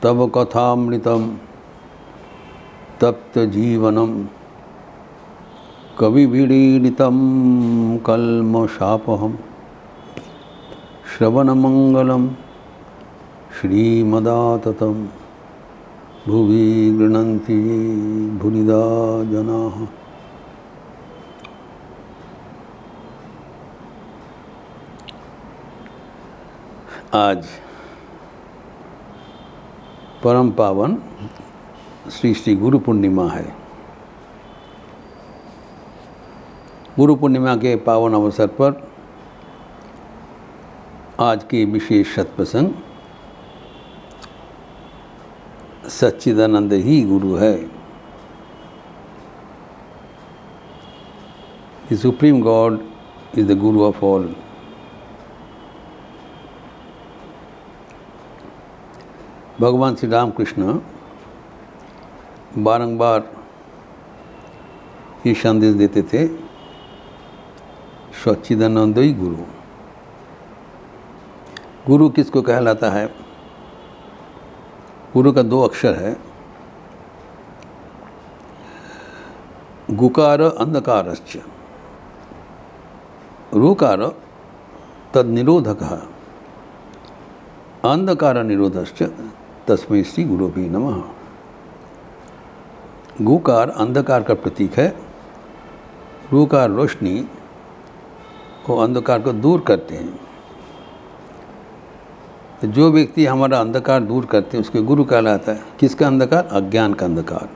तव कथामृतं तप्तजीवनं कविभिरीडितं कल्मषापहं श्रवणमंगलं श्रीमदाततं भुवि गृह्णन्ति भुनिदा जनाः। आज परम पावन श्री श्री गुरु पूर्णिमा है। गुरु पूर्णिमा के पावन अवसर पर आज के विशेष सत्प्रसंग सच्चिदानंद ही गुरु है। The supreme God is the Guru of all. भगवान श्री रामकृष्ण बारंबार ये संदेश देते थे, सच्चिदानंद ही गुरु। गुरु किसको कहलाता है? गुरु का दो अक्षर है, गुकार अंधकारश्च। रुकार तद निरोधकः, अंधकार निरोधश्च तस्मै श्री गुरुवे नमः। गुकार अंधकार का प्रतीक है, रुकार रोशनी, वो अंधकार को दूर करते हैं। तो जो व्यक्ति हमारा अंधकार दूर करते हैं उसके गुरु कहलाता है। किसका अंधकार? अज्ञान का अंधकार।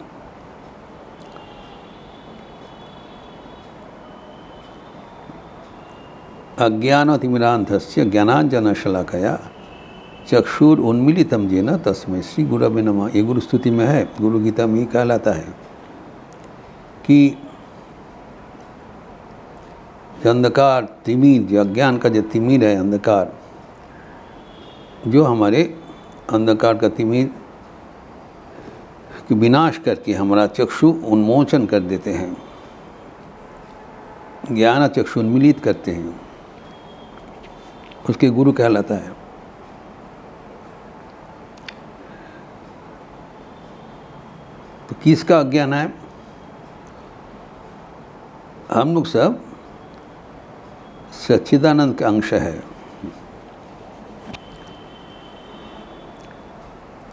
अज्ञानतिमिरान्धस्य ज्ञानाञ्जनशलाकया चक्षुर उन्मीलितम येन तस्मै श्री गुरवे नमः। ये गुरु स्तुति में है, गुरु गीता में ही कहलाता है कि अंधकार तिमिर, जो अज्ञान का जो तिमिर है, अंधकार जो हमारे अंधकार का तिमिर की विनाश करके हमारा चक्षु उन्मोचन कर देते हैं, ज्ञान चक्षु उन्मीलित करते हैं, उसके गुरु कहलाता है। तो किसका अज्ञान है? हम लोग सब सच्चिदानंद का अंश है।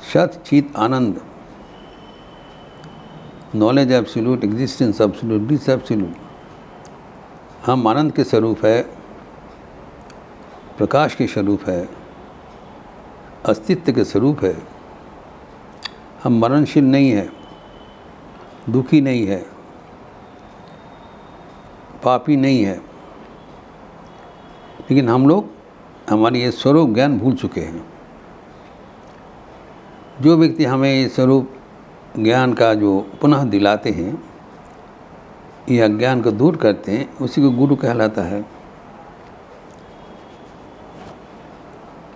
सत चित आनंद, नॉलेज एब्सोल्यूट, एग्जिस्टेंस एब्सोल्यूट, डिस एब्सोल्यूट। हम आनंद के स्वरूप है, प्रकाश के स्वरूप है, अस्तित्व के स्वरूप है। हम मरणशील नहीं है, दुखी नहीं है, पापी नहीं है, लेकिन हम लोग हमारी ये स्वरूप ज्ञान भूल चुके हैं। जो व्यक्ति हमें ये स्वरूप ज्ञान का जो पुनः दिलाते हैं, ये अज्ञान को दूर करते हैं, उसी को गुरु कहलाता है।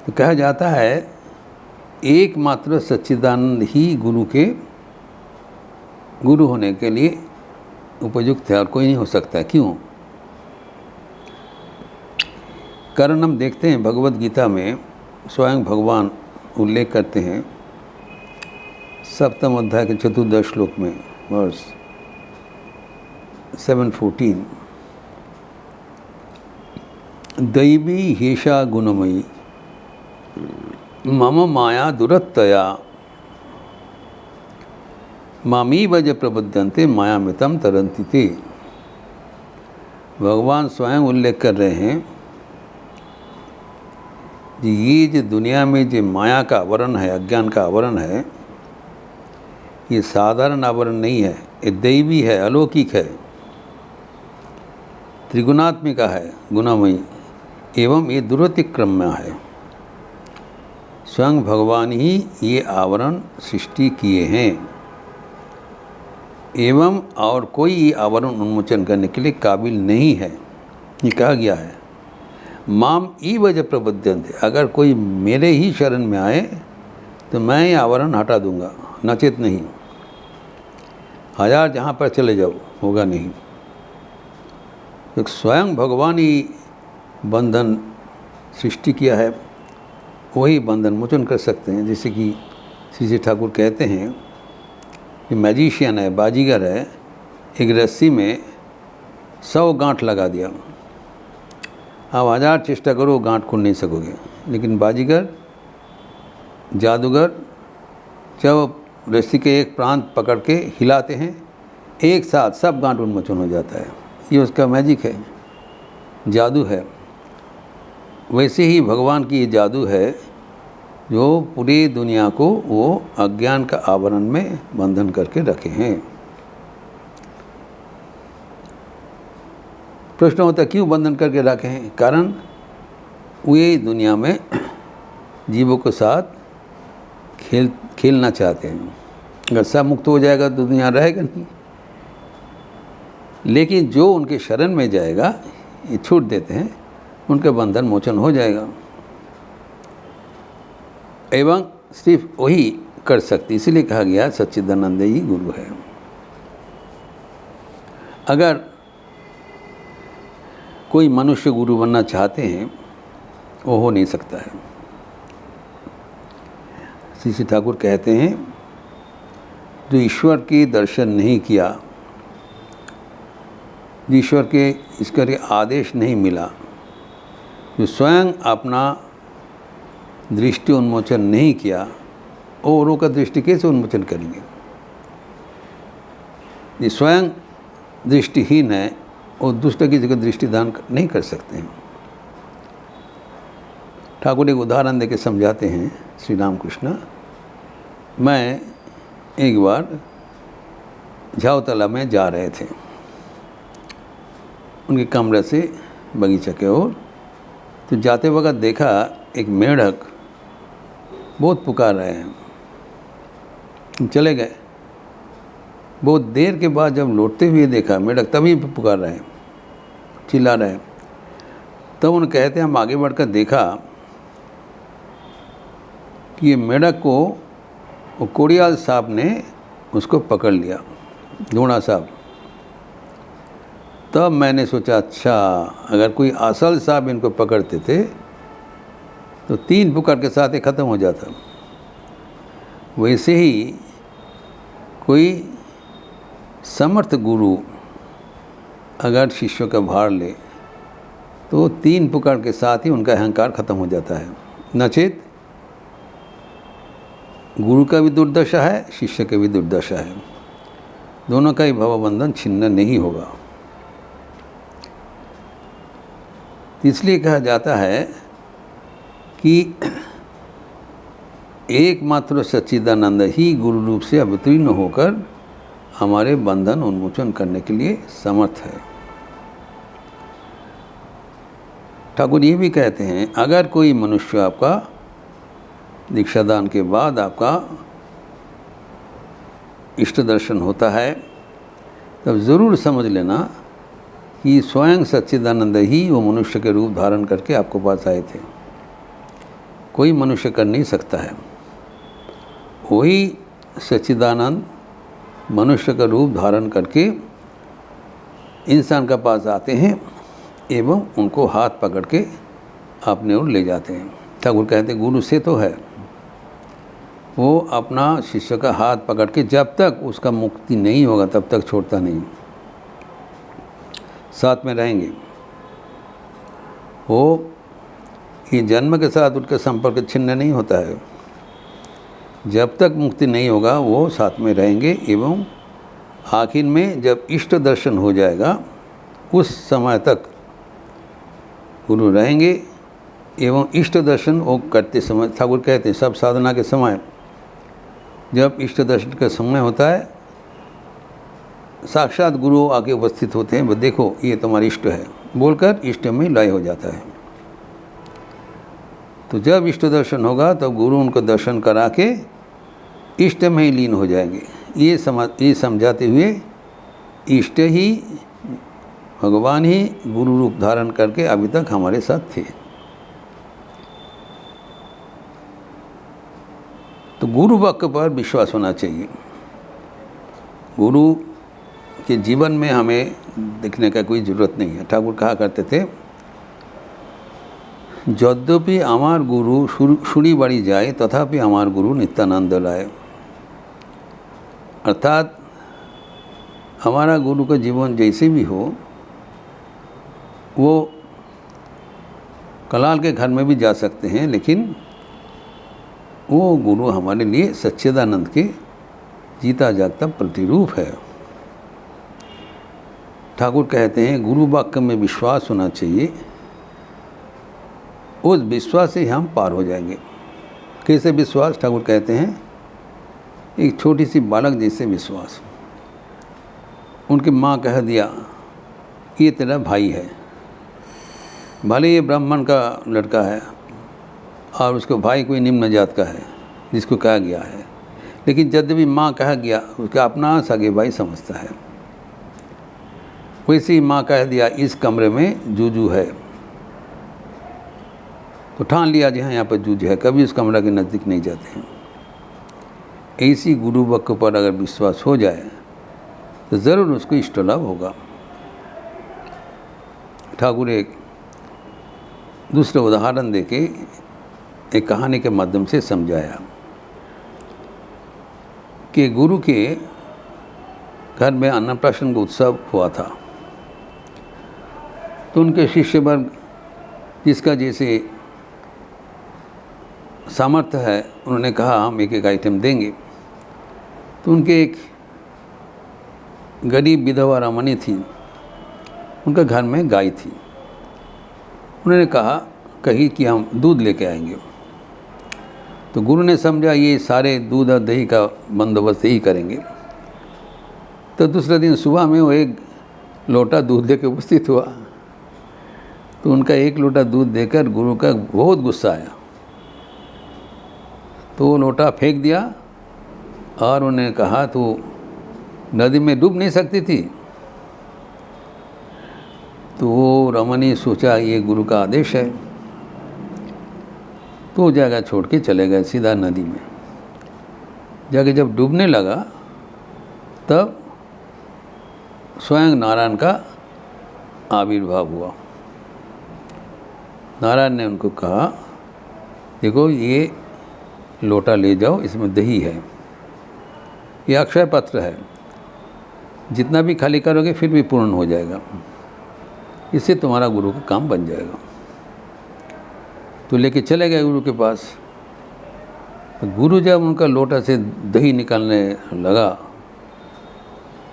तो कहा जाता है एकमात्र सच्चिदानंद ही गुरु के गुरु होने के लिए उपयुक्त है और कोई नहीं हो सकता। क्यों? कारण हम देखते हैं भगवत गीता में स्वयं भगवान उल्लेख करते हैं, सप्तम अध्याय के चतुर्दश श्लोक में, वर्स 7:14, दैवी हेषा गुणमयी मम माया दुरत्तया मामीव ज प्रबध्यन्ते मायामितं तरन्ति ते। भगवान स्वयं उल्लेख कर रहे हैं कि ये जो दुनिया में जो माया का आवरण है, अज्ञान का आवरण है, ये साधारण आवरण नहीं है, ये दैवी है, अलौकिक है, त्रिगुणात्मिका है, गुणमयी, एवं ये दुरतिक्रम्य है। स्वयं भगवान ही ये आवरण सृष्टि किए हैं, एवं और कोई ये आवरण उन्मोचन करने के लिए काबिल नहीं है। ये कहा गया है, माम ई वजह प्रबध्यन्ते, अगर कोई मेरे ही शरण में आए तो मैं ये आवरण हटा दूंगा, नचेत नहीं। हजार जहाँ पर चले जाओ, होगा नहीं। तो स्वयं भगवान ही बंधन सृष्टि किया है, वही बंधन मोचन कर सकते हैं। जैसे कि श्री श्री ठाकुर कहते हैं कि मैजिशियन है, बाजीगर है, एक रस्सी में 100 गांठ लगा दिया, आप 1000 चेष्टा करो गांठ खोल नहीं सकोगे। लेकिन बाजीगर, जादूगर जब रस्सी के एक प्रांत पकड़ के हिलाते हैं, एक साथ सब गांठ उन्मोचन हो जाता है। ये उसका मैजिक है, जादू है। वैसे ही भगवान की ये जादू है जो पूरी दुनिया को वो अज्ञान का आवरण में बंधन करके रखे हैं। प्रश्न होता है क्यों बंधन करके रखे हैं? कारण वे दुनिया में जीवों के साथ खेलना चाहते हैं। अगर सब मुक्त हो जाएगा तो दुनिया रहेगा नहीं। लेकिन जो उनके शरण में जाएगा, ये छूट देते हैं, उनका बंधन मोचन हो जाएगा। एवं सिर्फ वही कर सकती, इसीलिए कहा गया सच्चिदानंद ही गुरु है। अगर कोई मनुष्य गुरु बनना चाहते हैं, वो हो नहीं सकता है। श्री श्री ठाकुर कहते हैं जो ईश्वर की दर्शन नहीं किया, जो ईश्वर के इसका आदेश नहीं मिला, जो स्वयं अपना दृष्टि उन्मोचन नहीं किया, औरों का दृष्टि कैसे उन्मोचन करेंगे? ये स्वयं दृष्टिहीन है और दूसरे की जगह दृष्टिदान नहीं कर सकते हैं। ठाकुर एक उदाहरण देके समझाते हैं, श्री राम कृष्ण। मैं एक बार झावतला में जा रहे थे, उनके कमरे से बगीचा के ओर, तो जाते वक्त देखा एक मेढक बहुत पुकार रहे हैं। हम चले गए। बहुत देर के बाद जब लौटते हुए देखा मेढक तभी पुकार रहे हैं, चिल्ला रहे हैं। तब उन्हें कहते हैं हम आगे बढ़कर देखा कि ये मेढक को वो कोड़ियाल साहब ने उसको पकड़ लिया, ढूंढा साहब। तब मैंने सोचा अच्छा, अगर कोई असल साहब इनको पकड़ते थे तो 3 पुकार के साथ ही ख़त्म हो जाता। वैसे ही कोई समर्थ गुरु अगर शिष्यों का भार ले तो 3 पुकार के साथ ही उनका अहंकार ख़त्म हो जाता है। नचेत गुरु का भी दुर्दशा है, शिष्य का भी दुर्दशा है, दोनों का ही भवबंधन छिन्न नहीं होगा। इसलिए कहा जाता है कि एकमात्र सच्चिदानंद ही गुरु रूप से अवतीर्ण होकर हमारे बंधन उन्मोचन करने के लिए समर्थ है। ठाकुर ये भी कहते हैं अगर कोई मनुष्य आपका दीक्षादान के बाद आपका इष्ट दर्शन होता है, तब ज़रूर समझ लेना कि स्वयं सच्चिदानंद ही वो मनुष्य के रूप धारण करके आपको पास आए थे। कोई मनुष्य कर नहीं सकता है। वही सच्चिदानंद मनुष्य का रूप धारण करके इंसान का पास आते हैं एवं उनको हाथ पकड़ के अपने ओर ले जाते हैं। ठाकुर कहते हैं गुरु से तो है, वो अपना शिष्य का हाथ पकड़ के जब तक उसका मुक्ति नहीं होगा तब तक छोड़ता नहीं, साथ में रहेंगे। वो ये जन्म के साथ उनका संपर्क छिन्न नहीं होता है। जब तक मुक्ति नहीं होगा वो साथ में रहेंगे एवं आखिर में जब इष्ट दर्शन हो जाएगा उस समय तक गुरु रहेंगे एवं इष्ट दर्शन वो करते समय, ठाकुर कहते हैं सब साधना के समय जब इष्ट दर्शन का समय होता है साक्षात गुरु आके उपस्थित होते हैं, वो देखो ये तुम्हारा इष्ट है बोलकर इष्ट में लय हो जाता है। तो जब इष्ट दर्शन होगा तो गुरु उनको दर्शन करा के इष्ट में ही लीन हो जाएंगे। ये समझाते हुए इष्ट ही भगवान ही गुरु रूप धारण करके अभी तक हमारे साथ थे। तो गुरु वाक्य पर विश्वास होना चाहिए। गुरु के जीवन में हमें दिखने का कोई ज़रूरत नहीं है। ठाकुर कहा करते थे यद्यपि आमार गुरु शुड़ी बाड़ी जाए तथापि आमार गुरु नित्यानंद लाए। अर्थात हमारा गुरु का जीवन जैसे भी हो, वो कलाल के घर में भी जा सकते हैं, लेकिन वो गुरु हमारे लिए सच्चिदानंद के जीता जागता प्रतिरूप है। ठाकुर कहते हैं गुरु वाक्य में विश्वास होना चाहिए, उस विश्वास से हम पार हो जाएंगे। कैसे विश्वास? ठाकुर कहते हैं एक छोटी सी बालक जैसे विश्वास। उनकी माँ कह दिया ये तेरा भाई है, भले ये ब्राह्मण का लड़का है और उसका भाई कोई निम्न जात का है जिसको कहा गया है, लेकिन जब भी माँ कहा गया उसका अपना सगे भाई समझता है। वैसे ही माँ कह दिया इस कमरे में जूजू है, तो ठान लिया जी हाँ यहाँ पर जूझ है, कभी उस कमरा के नज़दीक नहीं जाते हैं। ऐसी गुरु वाक्य पर अगर विश्वास हो जाए तो ज़रूर उसको इष्ट लाभ होगा। ठाकुर एक दूसरा उदाहरण देके एक कहानी के माध्यम से समझाया कि गुरु के घर में अन्नप्राशन का उत्सव हुआ था, तो उनके शिष्य वर्ग जिसका जैसे सामर्थ्य है उन्होंने कहा हम एक एक आइटम देंगे। तो उनके एक गरीब विधवा रमणी थी, उनका घर में गाय थी। उन्होंने कही कि हम दूध लेके आएंगे। तो गुरु ने समझा ये सारे दूध और दही का बंदोबस्त यही करेंगे। तो दूसरे दिन सुबह में वो एक लोटा दूध लेके उपस्थित हुआ। तो उनका एक लोटा दूध देकर गुरु का बहुत गुस्सा आया, तो वो लोटा फेंक दिया और उन्होंने कहा तो नदी में डूब नहीं सकती थी। तो वो रमणी सोचा ये गुरु का आदेश है, तो जगह छोड़ के चले गए सीधा नदी में। जाके जब डूबने लगा तब स्वयं नारायण का आविर्भाव हुआ। नारायण ने उनको कहा देखो ये लोटा ले जाओ, इसमें दही है, ये अक्षय पत्र है, जितना भी खाली करोगे फिर भी पूर्ण हो जाएगा, इससे तुम्हारा गुरु का काम बन जाएगा। तो लेके चले गए गुरु के पास। तो गुरु जब उनका लोटा से दही निकालने लगा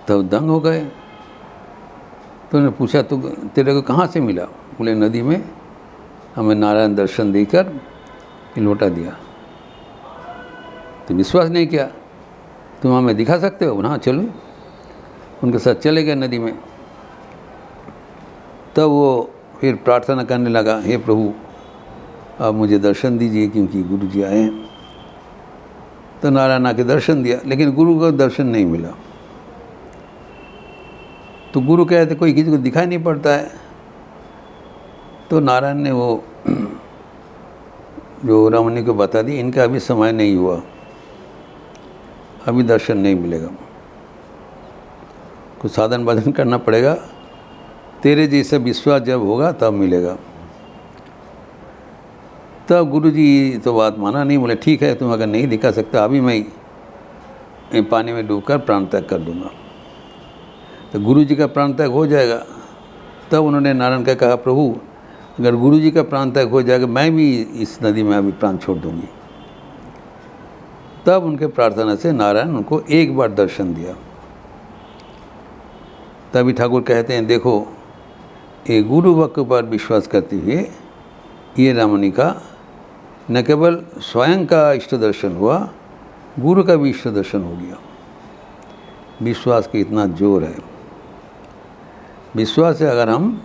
तब दंग हो गए। तो उन्होंने पूछा तो तेरे को कहाँ से मिला? बोले नदी में हमें नारायण दर्शन देकर ये लोटा दिया। तो विश्वास नहीं किया, तुम हमें दिखा सकते हो? हाँ चलो। उनके साथ चले गए नदी में। तब वो फिर प्रार्थना करने लगा, हे प्रभु आप मुझे दर्शन दीजिए क्योंकि गुरु जी आए हैं। तो नारायण आके दर्शन दिया, लेकिन गुरु को दर्शन नहीं मिला। तो गुरु कहते कोई किसी को दिखाई नहीं पड़ता है। तो नारायण ने वो जो रमणी को बता दी इनका अभी समय नहीं हुआ, अभी दर्शन नहीं मिलेगा, कुछ साधन भजन करना पड़ेगा, तेरे जैसा विश्वास जब होगा तब मिलेगा। तब गुरुजी तो बात माना नहीं, बोले ठीक है तुम अगर नहीं दिखा सकता अभी मैं पानी में डूबकर प्राण त्याग कर दूंगा। तो गुरुजी का प्राण त्याग हो जाएगा। तब उन्होंने नारायण का कहा प्रभु अगर गुरुजी का प्राण त्याग हो जाएगा मैं भी इस नदी में अभी प्राण छोड़ दूंगी। तब उनके प्रार्थना से नारायण उनको एक बार दर्शन दिया। तभी ठाकुर कहते हैं देखो ये गुरु वाक्य पर विश्वास करते हुए ये रमणी का न केवल स्वयं का इष्ट दर्शन हुआ, गुरु का भी इष्ट दर्शन हो गया। विश्वास का इतना जोर है। विश्वास है अगर हम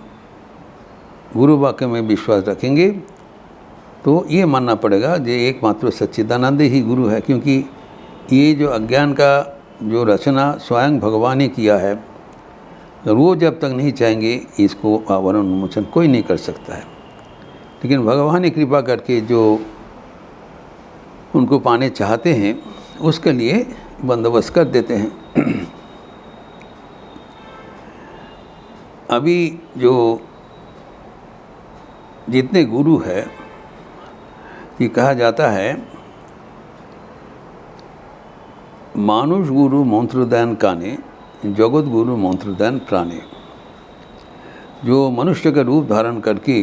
गुरु वाक्य में विश्वास रखेंगे तो ये मानना पड़ेगा जो एकमात्र सच्चिदानंद ही गुरु है, क्योंकि ये जो अज्ञान का जो रचना स्वयं भगवान ने किया है, वो जब तक नहीं चाहेंगे इसको आवरण उन्मोचन कोई नहीं कर सकता है। लेकिन भगवान ने कृपा करके जो उनको पाने चाहते हैं उसके लिए बंदोबस्त कर देते हैं। अभी जो जितने गुरु है, ये कहा जाता है मानुष गुरु मंत्रदान काने, जगत गुरु मंत्रदान प्राणे। जो मनुष्य का रूप धारण करके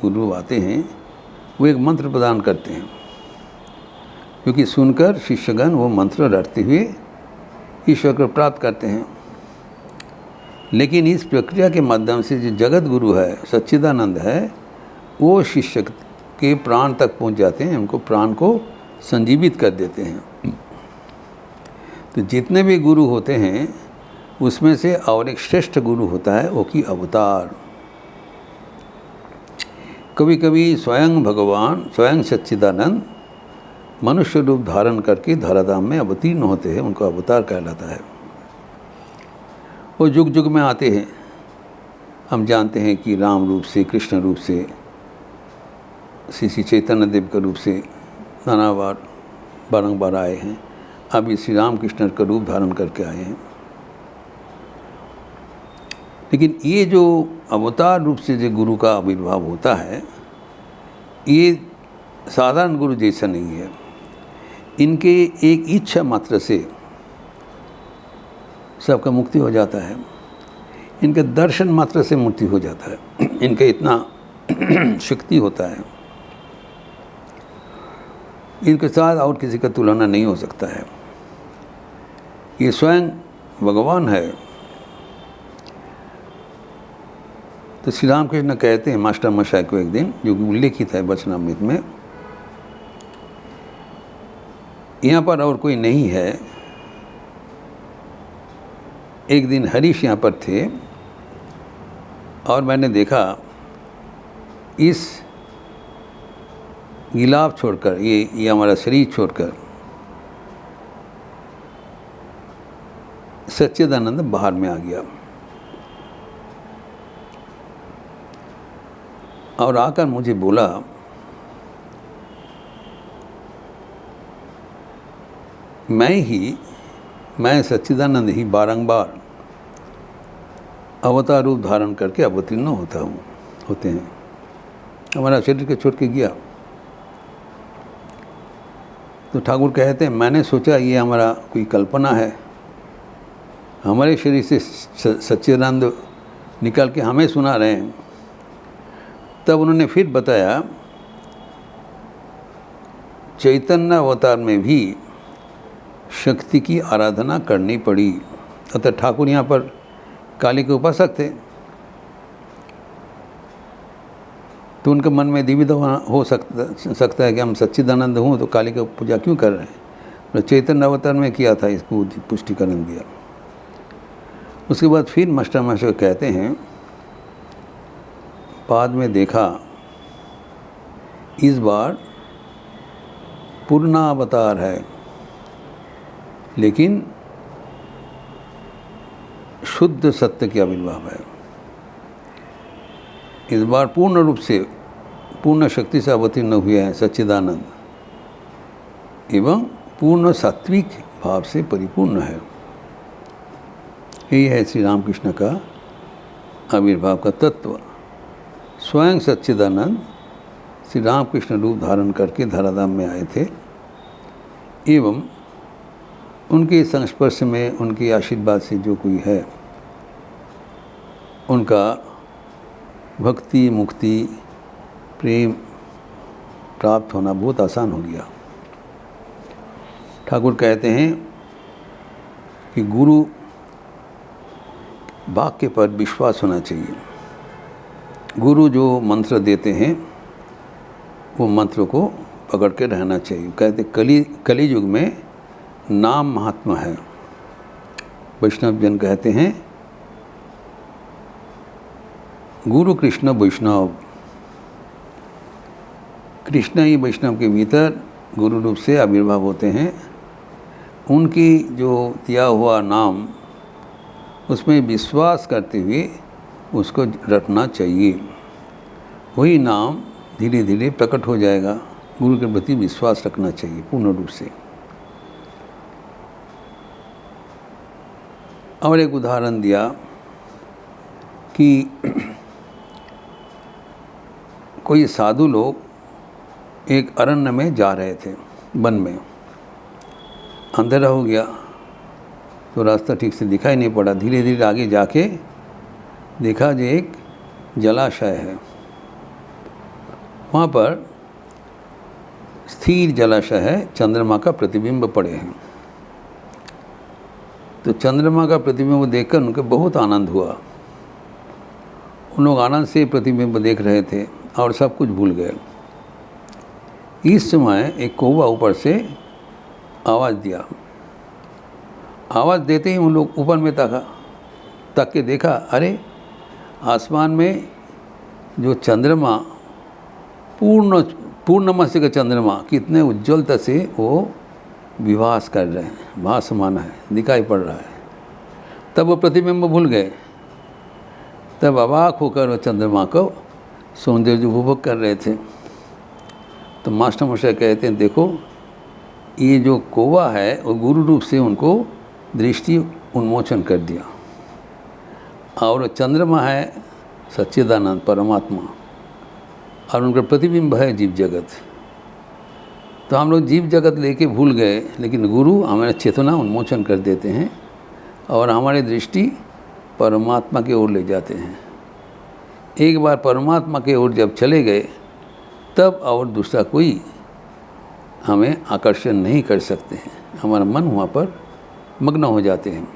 गुरु आते हैं वो एक मंत्र प्रदान करते हैं, क्योंकि सुनकर शिष्यगण वो मंत्र रटते हुए ईश्वर को प्राप्त करते हैं। लेकिन इस प्रक्रिया के माध्यम से जो जगत गुरु है, सच्चिदानंद है, वो शिष्य के प्राण तक पहुंच जाते हैं, उनको प्राण को संजीवित कर देते हैं। तो जितने भी गुरु होते हैं उसमें से और एक श्रेष्ठ गुरु होता है वो की अवतार। कभी कभी स्वयं भगवान, स्वयं सच्चिदानंद मनुष्य रूप धारण करके धराधाम में अवतीर्ण होते हैं, उनको अवतार कहलाता है। वो युग युग में आते हैं। हम जानते हैं कि राम रूप से, कृष्ण रूप से, श्री चैतन्य देव के रूप से नाना बार बारंबार आए हैं। अभी श्री राम कृष्ण का रूप धारण करके आए हैं। लेकिन ये जो अवतार रूप से जो गुरु का आविर्भाव होता है, ये साधारण गुरु जैसा नहीं है। इनके एक इच्छा मात्र से सबका मुक्ति हो जाता है, इनके दर्शन मात्र से मुक्ति हो जाता है। इनका इतना शक्ति होता है, इनके साथ और किसी का तुलना नहीं हो सकता है। ये स्वयं भगवान है। तो श्री रामकृष्ण कहते हैं मास्टर मशाय को एक दिन, जो कि उल्लेखित है वचनामृत में, यहाँ पर और कोई नहीं है। एक दिन हरीश यहाँ पर थे और मैंने देखा इस गिलाफ छोड़कर, ये हमारा शरीर छोड़कर सच्चिदानंद बाहर में आ गया और आकर मुझे बोला, मैं सच्चिदानंद ही बारंबार अवतार रूप धारण करके अवतीर्ण होते हैं। हमारा शरीर के छोड़ के गया। तो ठाकुर कहते हैं मैंने सोचा ये हमारा कोई कल्पना है, हमारे शरीर से सच्चिदानंद निकाल के हमें सुना रहे हैं। तब उन्होंने फिर बताया चैतन्य अवतार में भी शक्ति की आराधना करनी पड़ी। अतः ठाकुर यहाँ पर काली के उपासक थे, तो उनके मन में द्विविधा हो सकता है कि हम सच्चिदानंद हूँ तो काली की पूजा क्यों कर रहे हैं। तो चैतन्य अवतार में किया था, इसको पुष्टिकरण दिया। उसके बाद फिर मास्टर कहते हैं बाद में देखा इस बार पूर्णावतार है, लेकिन शुद्ध सत्य के आविर्भाव है। इस बार पूर्ण रूप से, पूर्ण शक्ति से अवतीर्ण हुए हैं सच्चिदानंद, एवं पूर्ण सात्विक भाव से परिपूर्ण है। यही है श्री रामकृष्ण का आविर्भाव का तत्व। स्वयं सच्चिदानंद श्री रामकृष्ण रूप धारण करके धराधाम में आए थे, एवं उनके संस्पर्श में, उनके आशीर्वाद से जो कोई है उनका भक्ति, मुक्ति, प्रेम प्राप्त होना बहुत आसान हो गया। ठाकुर कहते हैं कि गुरु वाक्य पर विश्वास होना चाहिए। गुरु जो मंत्र देते हैं वो मंत्र को पकड़ के रहना चाहिए। कहते कली युग में नाम महात्मा है। वैष्णव जन कहते हैं गुरु कृष्ण वैष्णव। कृष्ण ही वैष्णव के भीतर गुरु रूप से आविर्भाव होते हैं। उनकी जो दिया हुआ नाम, उसमें विश्वास करते हुए उसको रटना चाहिए। वही नाम धीरे धीरे प्रकट हो जाएगा। गुरु के प्रति विश्वास रखना चाहिए पूर्ण रूप से। और एक उदाहरण दिया कि कोई साधु लोग एक अरण्य में जा रहे थे, वन में। अंधेरा हो गया तो रास्ता ठीक से दिखाई नहीं पड़ा। धीरे धीरे आगे जाके देखा जो एक जलाशय है, वहाँ पर स्थिर जलाशय है, चंद्रमा का प्रतिबिंब पड़े हैं। तो चंद्रमा का प्रतिबिंब देखकर उनके बहुत आनंद हुआ। उन लोग आनंद से प्रतिबिंब देख रहे थे और सब कुछ भूल गए। इस समय एक कौवा ऊपर से आवाज़ दिया। आवाज़ देते ही उन लोग ऊपर में तक के देखा, अरे आसमान में जो चंद्रमा पूर्णमासी का चंद्रमा कितने उज्ज्वलता से वो विभास कर रहे हैं, भासमान है, दिखाई पड़ रहा है। तब वो प्रतिबिंब भूल गए। तब अवाक होकर वो चंद्रमा को सौंदर्य उपभोग कर रहे थे। तो मास्टर मशाय कहते हैं, देखो ये जो कौवा है वो गुरु रूप से उनको दृष्टि उन्मोचन कर दिया, और चंद्रमा है सच्चिदानंद परमात्मा, और उनका प्रतिबिंब है जीव जगत। तो हम लोग जीव जगत लेके भूल गए, लेकिन गुरु हमारा चेतना उन्मोचन कर देते हैं और हमारी दृष्टि परमात्मा की ओर ले जाते हैं। एक बार परमात्मा की ओर जब चले गए, तब और दूसरा कोई हमें आकर्षण नहीं कर सकते हैं। हमारा मन वहाँ पर मग्न हो जाते हैं।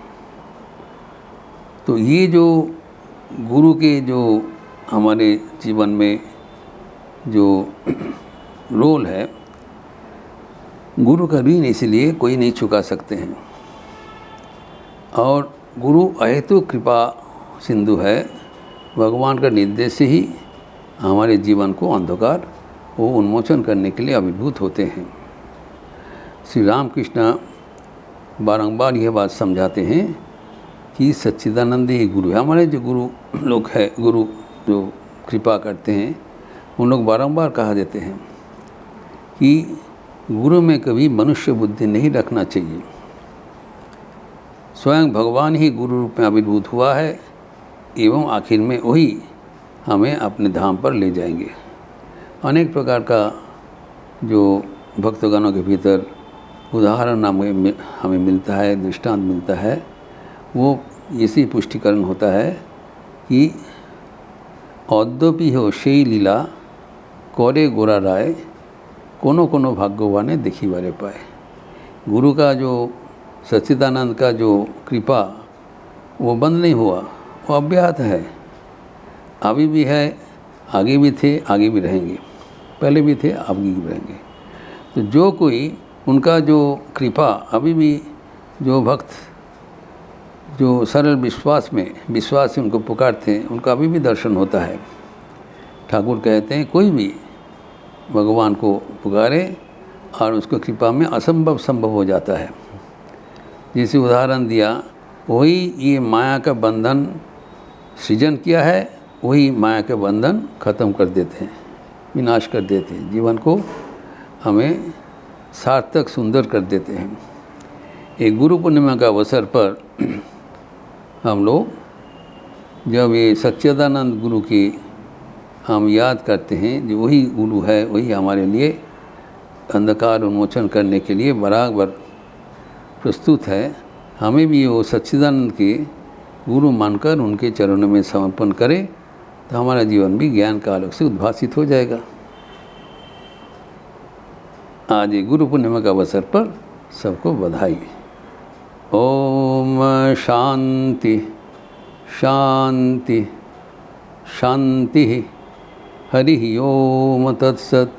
तो ये जो गुरु के जो हमारे जीवन में जो रोल है, गुरु का ऋण इसलिए कोई नहीं चुका सकते हैं। और गुरु अहेतुक कृपा सिंधु है। भगवान का निर्देश से ही हमारे जीवन को अंधकार वो उन्मोचन करने के लिए अभिभूत होते हैं। श्री रामकृष्ण बारंबार यह बात समझाते हैं कि सच्चिदानंद ही गुरु है। हमारे जो गुरु लोग हैं, गुरु जो कृपा करते हैं, उन लोग बारंबार कहा देते हैं कि गुरु में कभी मनुष्य बुद्धि नहीं रखना चाहिए। स्वयं भगवान ही गुरु रूप में आविर्भूत हुआ है, एवं आखिर में वही हमें अपने धाम पर ले जाएंगे। अनेक प्रकार का जो भक्तगणों के भीतर उदाहरण हमें मिलता है, दृष्टांत मिलता है, वो इसी पुष्टिकरण होता है कि औद्योपी हो সেই লীলা करे गोरा राय कोनो कोनो भाग्यवाने देखी बारे पाए। गुरु का जो सच्चिदानंद का जो कृपा वो बंद नहीं हुआ, वो अव्याहत है, अभी भी है, आगे भी थे, आगे भी रहेंगे, पहले भी थे, आगे भी रहेंगे। तो जो कोई उनका जो कृपा अभी भी, जो भक्त जो सरल विश्वास से उनको पुकारते हैं, उनका अभी भी दर्शन होता है। ठाकुर कहते हैं कोई भी भगवान को पुकारे और उसको कृपा में असंभव संभव हो जाता है। जैसे उदाहरण दिया, वही ये माया का बंधन सृजन किया है, वही माया के बंधन ख़त्म कर देते हैं, विनाश कर देते हैं, जीवन को हमें सार्थक सुंदर कर देते हैं। एक गुरु पूर्णिमा का अवसर पर हम लोग जब ये सच्चिदानंद गुरु की हम याद करते हैं, जो वही गुरु है, वही हमारे लिए अंधकार उन्मोचन करने के लिए बराबर प्रस्तुत है। हमें भी वो सच्चिदानंद के गुरु मानकर उनके चरणों में समर्पण करें, तो हमारा जीवन भी ज्ञान का आलोक से उद्भासित हो जाएगा। आज गुरु पूर्णिमा का अवसर पर सबको बधाई। ओम शांति शांति शांति। हरि ओम तत्सत।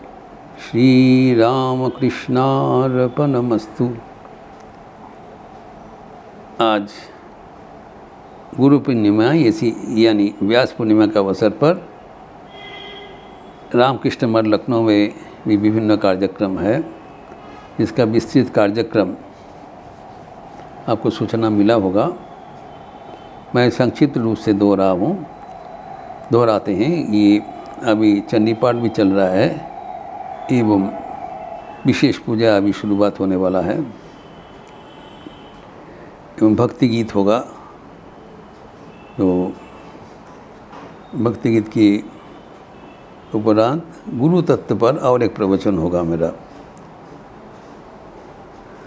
श्री राम कृष्णार्पणमस्तु। आज गुरु पूर्णिमा यानी व्यास पूर्णिमा का अवसर पर रामकृष्ण मठ लखनऊ में भी विभिन्न कार्यक्रम है। इसका विस्तृत कार्यक्रम आपको सूचना मिला होगा। मैं संक्षिप्त रूप से दोहराते हैं। ये अभी चंडी पाठ भी चल रहा है एवं विशेष पूजा अभी शुरुआत होने वाला है, एवं भक्ति गीत होगा। तो भक्ति गीत की उपरांत गुरु तत्व पर और एक प्रवचन होगा मेरा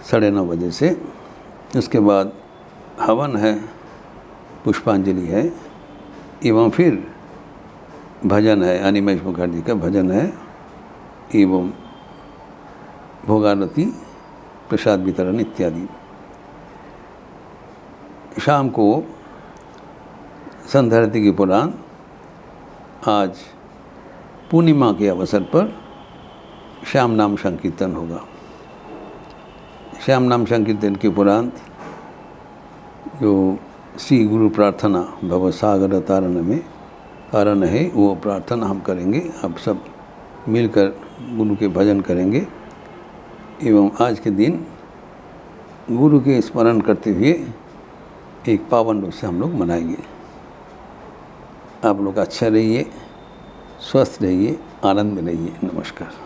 9:30 बजे से। उसके बाद हवन है, पुष्पांजलि है, एवं फिर भजन है, अनिमेष मुखर्जी का भजन है, एवं भोगारती, प्रसाद वितरण इत्यादि। शाम को संध्या आरती के उपरांत आज पूर्णिमा के अवसर पर श्याम नाम संकीर्तन होगा। श्याम नाम संकीर्तन के उपरांत जो श्री गुरु प्रार्थना भव सागर तारण में तारण है, वो प्रार्थना हम करेंगे। अब सब मिलकर गुरु के भजन करेंगे एवं आज के दिन गुरु के स्मरण करते हुए एक पावन रूप से हम लोग मनाएंगे। आप लोग अच्छा रहिए, स्वस्थ रहिए, आनंद में रहिए। नमस्कार।